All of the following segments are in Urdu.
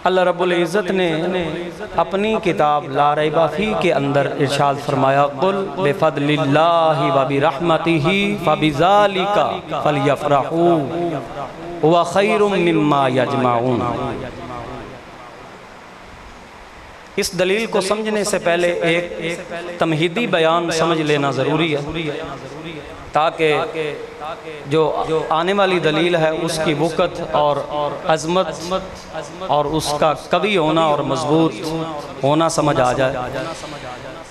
اللہ رب العزت نے اپنی کتاب لا ریب فیہ کے اندر ارشاد فرمایا قل بفضل اللہ وبرحمتہ فبذالک فلیفرحوا هو خیر مما یجمعون۔ اس دلیل کو سمجھنے سے پہلے ایک تمہیدی بیان سمجھ لینا ضروری ہے تاکہ جو آنے والی دلیل ہے اس کی وقت اور عظمت اور اس کا قوی ہونا اور مضبوط ہونا سمجھ آ جائے۔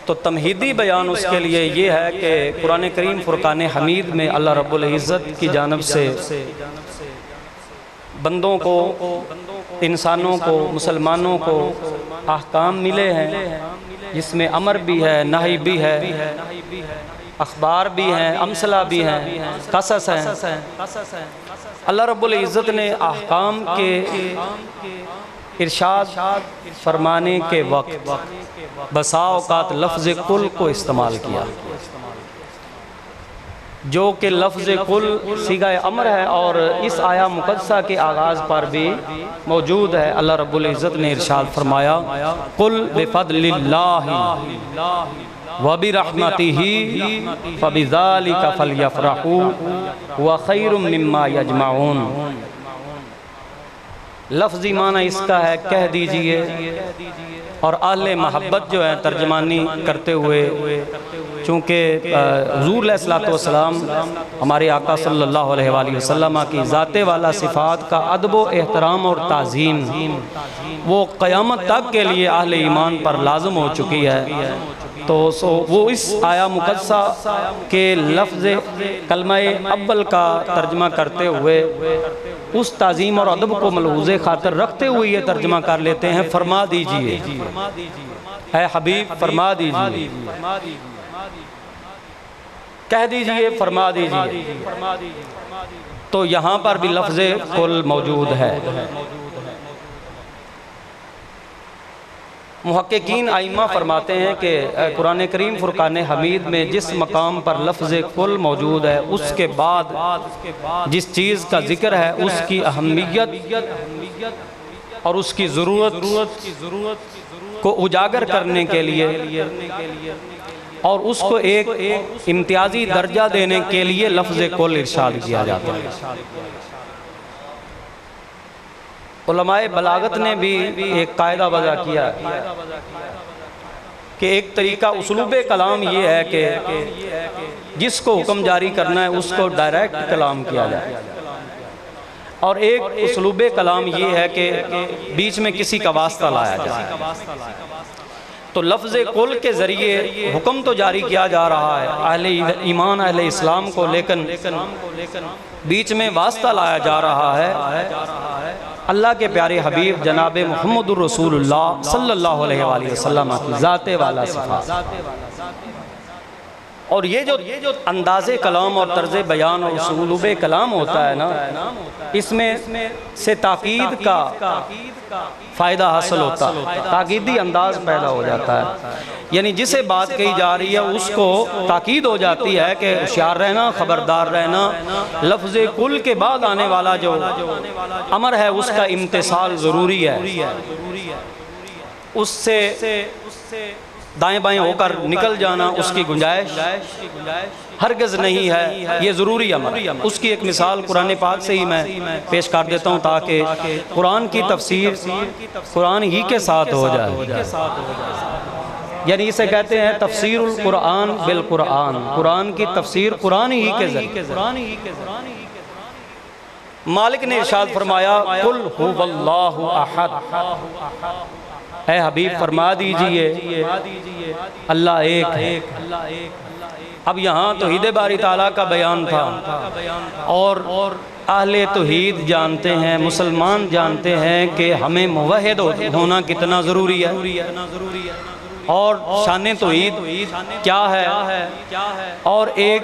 تو تمہیدی بیان اس کے لیے یہ ہے کہ قرآن کریم فرقان حمید میں اللہ رب العزت کی جانب سے بندوں کو، انسانوں کو، مسلمانوں کو احکام ملے ہیں جس میں امر بھی ہے، نہی بھی ہے، اخبار بھی ہیں، امثلہ بھی ہیں، قصص ہیں۔ اللہ رب العزت نے احکام کے ارشاد فرمانے کے وقت بسا اوقات لفظ کل کو استعمال کیا، جو کہ لفظ کل صیغہ امر ہے اور اس آیہ مقدسہ کے آغاز پر بھی موجود ہے۔ اللہ رب العزت نے ارشاد فرمایا قل بفضل اللہ وبرحمتہ فبذالک فلیفرحوا هو خیر مما یجمعون۔ لفظی معنی اس کا ہے کہہ دیجئے، اور اہل محبت جو ہے ترجمانی کرتے ہوئے، چونکہ حضور علیہ السلام ہمارے آقا صلی اللہ علیہ وآلہ وسلم کی ذات والا صفات کا ادب و احترام اور تعظیم وہ قیامت تک کے لیے اہل ایمان پر لازم ہو چکی ہے، تو وہ اس آیہ مقدسہ کے لفظ کلمہ اول کا ترجمہ کرتے ہوئے اس تعظیم اور ادب کو ملحوظ خاطر رکھتے ہوئے یہ ترجمہ کر لیتے ہیں فرما دیجئے، اے حبیب فرما دیجئے، کہہ دیجئے، فرما دیجئے۔ تو یہاں پر بھی لفظ کل موجود ہے۔ محققین ائمہ فرماتے ہیں کہ قرآن کریم فرقان حمید میں جس مقام پر لفظ کل موجود ہے اس کے بعد جس چیز کا ذکر ہے اس کی اہمیت اور اس کی ضرورت کو اجاگر کرنے کے لیے اور اس کو ایک امتیازی درجہ دینے کے لیے لفظ کل ارشاد کیا جاتا ہے۔ علماء بلاغت نے بھی ایک قاعدہ وضع کیا کہ ایک طریقہ اسلوب کلام یہ ہے کہ جس کو حکم جاری کرنا ہے اس کو ڈائریکٹ کلام کیا جائے، اور ایک اسلوب کلام یہ ہے کہ بیچ میں کسی کا واسطہ لایا جائے۔ تو لفظ کل کے ذریعے حکم تو جاری کیا جا رہا ہے اہل ایمان اہل اسلام کو، لیکن بیچ میں واسطہ لایا جا رہا ہے اللہ کے پیارے حبیب جناب محمد الرسول اللہ صلی اللہ علیہ وآلہ وسلم کی ذات والا صفات۔ اور یہ جو انداز کلام اور طرز بیان اور اسلوب کلام ہوتا ہے نا، اس میں سے تاکید کا فائدہ حاصل ہوتا ہے، تاکیدی انداز پیدا ہو جاتا ہے، یعنی جسے بات کہی جا رہی ہے اس کو تاکید ہو جاتی ہے کہ ہوشیار رہنا، خبردار رہنا، لفظ کل کے بعد آنے والا جو امر ہے اس کا امتثال ضروری ہے، اس سے دائیں بائیں ہو کر نکل جانا اس کی گنجائش ہرگز نہیں ہے، یہ ضروری امر۔ اس کی ایک مثال قرآن پاک سے ہی میں پیش کر دیتا ہوں تاکہ قرآن کی تفسیر قرآن ہی کے ساتھ ہو جائے، یعنی اسے کہتے ہیں تفسیر القرآن بالقرآن، قرآن کی تفسیر قرآن ہی کے ذریعے۔ مالک نے ارشاد فرمایا قل هو اللہ احد، اے حبیب فرما دیجئے اللہ ایک ہے۔ اب یہاں توحید باری تعالیٰ کا بیان تھا، اور اہل توحید جانتے ہیں، مسلمان جانتے ہیں کہ ہمیں موحد ہونا کتنا ضروری ہے، اور شان توحید کیا ہے، اور ایک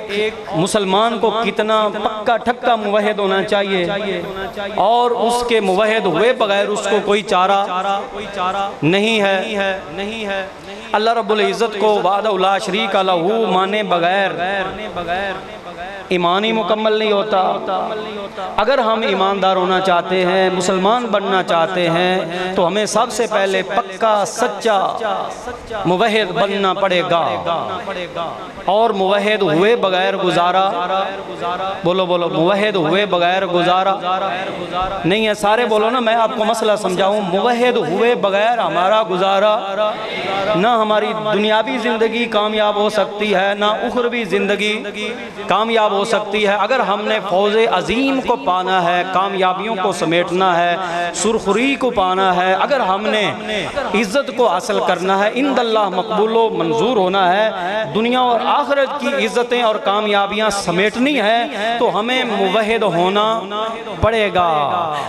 مسلمان کو کتنا پکا ٹھکا موحد ہونا چاہیے، اور اس کے موحد ہوئے بغیر اس کو کوئی چارہ نہیں ہے۔ اللہ رب العزت کو وحدہ لا شریک لہ مانے بغیر ایمان ہی مکمل نہیں ہوتا۔ اگر ہم ایماندار ہونا چاہتے ہیں، مسلمان بننا چاہتے ہیں، تو ہمیں سب سے پہلے پکا سچا موحد بننا پڑے گا، اور موحد ہوئے بغیر گزارا، بولو بولو، موحد ہوئے بغیر گزارا نہیں ہے، سارے بولو نا، میں آپ کو مسئلہ سمجھاؤں، موحد ہوئے بغیر ہمارا گزارا، نہ ہماری دنیاوی زندگی کامیاب ہو سکتی ہے، نہ اخروی زندگی کامیاب ہو سکتی ہے۔ اگر ہم نے فوز عظیم کو پانا ہے، کامیابیوں کو سمیٹنا ہے، سرخری کو پانا ہے، اگر ہم نے عزت کو حاصل کرنا ہے، عند اللہ مقبول و منظور ہونا ہے، دنیا اور آخرت کی عزتیں اور کامیابیاں سمیٹنی ہے، تو ہمیں موحد ہونا پڑے گا۔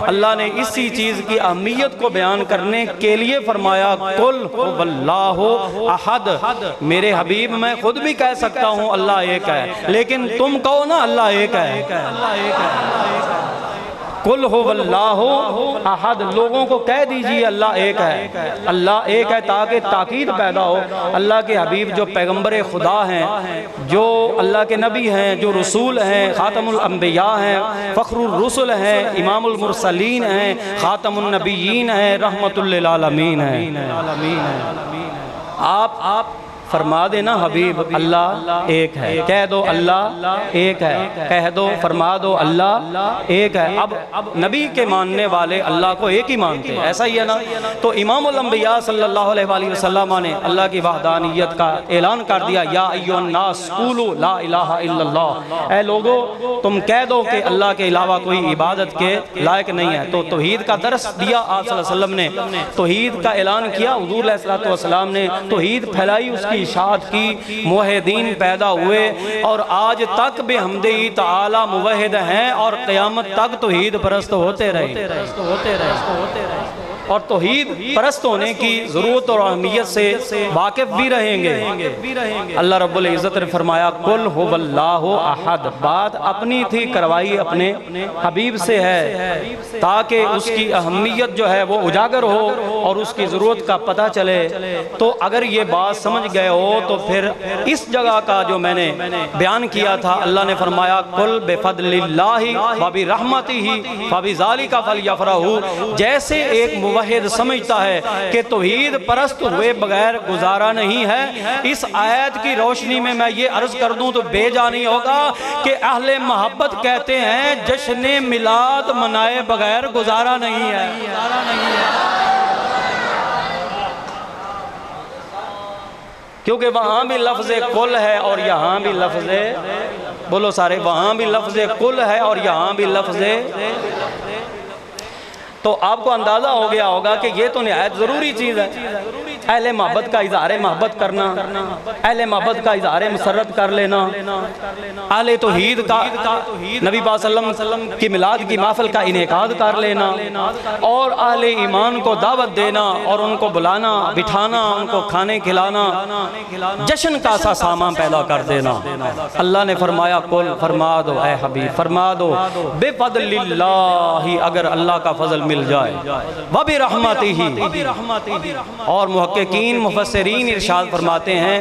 اللہ نے اسی چیز کی اہمیت کو بیان کرنے کے لیے فرمایا قل هو اللہ احد۔ میرے حبیب میں خود بھی کہہ سکتا ہوں اللہ ایک ہے، لیکن تم کہو نا اللہ ایک ہے۔ قل هو اللہ احد، لوگوں کو کہہ دیجئے اللہ ایک ہے، اللہ ایک ہے، تاکہ تاکید پیدا ہو۔ اللہ کے حبیب جو پیغمبر خدا ہیں، جو اللہ کے نبی ہیں، جو رسول ہیں، خاتم الانبیاء ہیں، فخر الرسل ہیں، امام المرسلین ہیں، خاتم النبیین ہیں، رحمت للعالمین ہیں۔ آپ فرما دینا حبیب اللہ ایک ہے، کہہ دو اللہ ایک ہے، کہہ دو فرما دو اللہ ایک ہے۔ اب نبی کے ماننے والے اللہ کو ایک ہی مانتے ہیں، ایسا ہی ہے نا؟ تو امام الانبیاء صلی اللہ علیہ وآلہ وسلم نے اللہ کی وحدانیت کا اعلان کر دیا، یا ایھا الناس قولوا لا الہ الا اللہ، اے لوگو تم کہہ دو کہ اللہ کے علاوہ کوئی عبادت کے لائق نہیں ہے۔ تو توحید کا درس دیا آپ صلی اللہ علیہ وسلم نے، توحید کا اعلان کیا حضور علیہ السلام نے، توحید پھیلائی، اس کی اشاعت کی، موحدین پیدا ہوئے، اور آج تک بحمدہ تعالی موحد ہیں، اور قیامت تک توحید پرست ہوتے رہے، اور توحید پرست ہونے کی ضرورت اور اہمیت سے واقف بھی رہیں گے۔ اللہ رب العزت نے فرمایا قل هو اللہ احد، بات اپنی تھی، کروائی اپنے حبیب سے ہے، تاکہ اس کی اہمیت جو ہے وہ اجاگر ہو اور اس کی ضرورت کا پتہ چلے۔ تو اگر یہ بات سمجھ گئے ہو تو پھر اس جگہ کا جو میں نے بیان کیا تھا، اللہ نے فرمایا قل بفضل اللہ وبرحمتہ فبذلک فلیفرحوا، جیسے ایک موحد سمجھتا ہے کہ توحید پرست ہوئے بغیر گزارا نہیں ہے، اس آیت کی روشنی میں یہ عرض کر دوں تو بے جا نہیں ہوگا کہ اہل محبت کہتے ہیں جشن میلاد منائے بغیر گزارا نہیں ہے۔ کیونکہ وہاں بھی لفظ قل ہے اور یہاں بھی لفظ، بولو سارے، وہاں بھی لفظ قل ہے اور یہاں بھی لفظ، تو آپ کو اندازہ ہو گیا ہوگا کہ یہ تو نہایت ضروری چیز ہے، اہل محبت کا اظہار محبت کرنا، اہل محبت کا اظہار مسرت کر لینا، اہل توحید کا نبی پاک صلی اللہ علیہ وسلم کی میلاد کی محفل کا انعقاد کر لینا، اور اہل ایمان کو دعوت دینا اور ان کو بلانا بٹھانا، ان کو کھانے کھلانا، جشن کا سا سامان پیدا کر دینا۔ اللہ نے فرمایا قل، فرما دو اے حبیب، فرما دو بفضل اللہ، اگر اللہ کا فضل مل جائے، وبرحمتہ، اور محققین مفسرین ارشاد فرماتے ہیں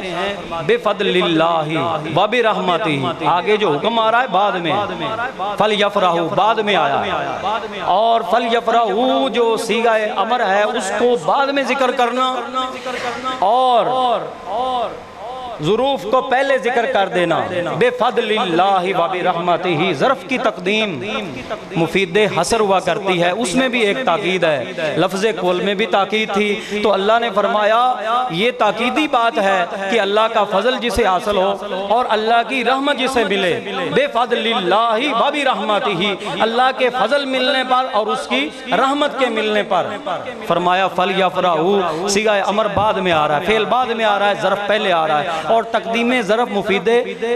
بفضل اللہ وبرحمتہ، آگے جو حکم آ رہا ہے بعد میں، فلیفرحوا بعد میں آیا، اور فلیفرحوا جو صیغہ امر ہے اس کو بعد میں ذکر کرنا، اور ظروف کو پہلے ذکر کر دینا، بفضل اللہ وبرحمتہ، ظرف کی تقدیم مفید حصر ہوا کرتی ہے، اس میں بھی ایک تاکید ہے، لفظ قول میں بھی تاکید تھی، تو اللہ نے فرمایا یہ تاکیدی بات ہے کہ اللہ کا فضل جسے حاصل ہو اور اللہ کی رحمت جسے ملے، بفضل اللہ وبرحمتہ، اللہ کے فضل ملنے پر اور اس کی رحمت کے ملنے پر، فرمایا فلیفرحوا، صیغہ امر بعد میں آ رہا ہے، فعل بعد میں آ رہا ہے، ظرف پہلے آ رہا ہے، اور تقدیم ظرف مفید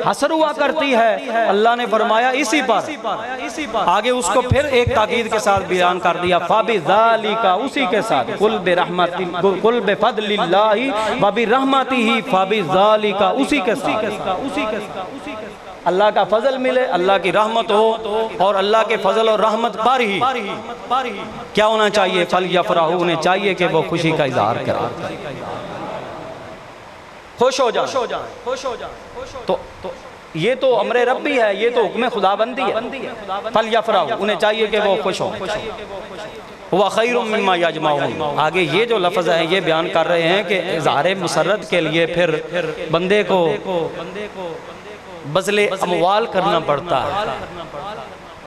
حصر ہوا کرتی ہے۔ اللہ نے فرمایا اسی پر، آگے اس کو پھر ایک تاکید کے ساتھ بیان کر دیا، فَبِذَلِكَ، اسی کے ساتھ، قُلْ بِفَضْلِ اللَّهِ وَبِرَحْمَتِهِ فَبِذَلِكَ، اسی کے ساتھ اللہ کا فضل ملے، اللہ کی رحمت ہو، اور اللہ کے فضل اور رحمت پر ہی کیا ہونا چاہیے، فَلْيَفْرَحُوا، انہیں چاہیے کہ وہ خوشی کا اظہار کریں، خوش ہو جائیں۔ تو یہ تو امر ربی ہے، یہ تو حکم خدا بندی ہے۔ فَلْيَفْرَحُوا، انہیں چاہیے کہ وہ خوش ہوں۔ وَخَيْرٌ مِّمَّا يَجْمَعُونَ، آگے یہ جو لفظ ہے یہ بیان کر رہے ہیں کہ اظہار مسرت کے لیے پھر بندے کو بذل اموال کرنا پڑتا ہے۔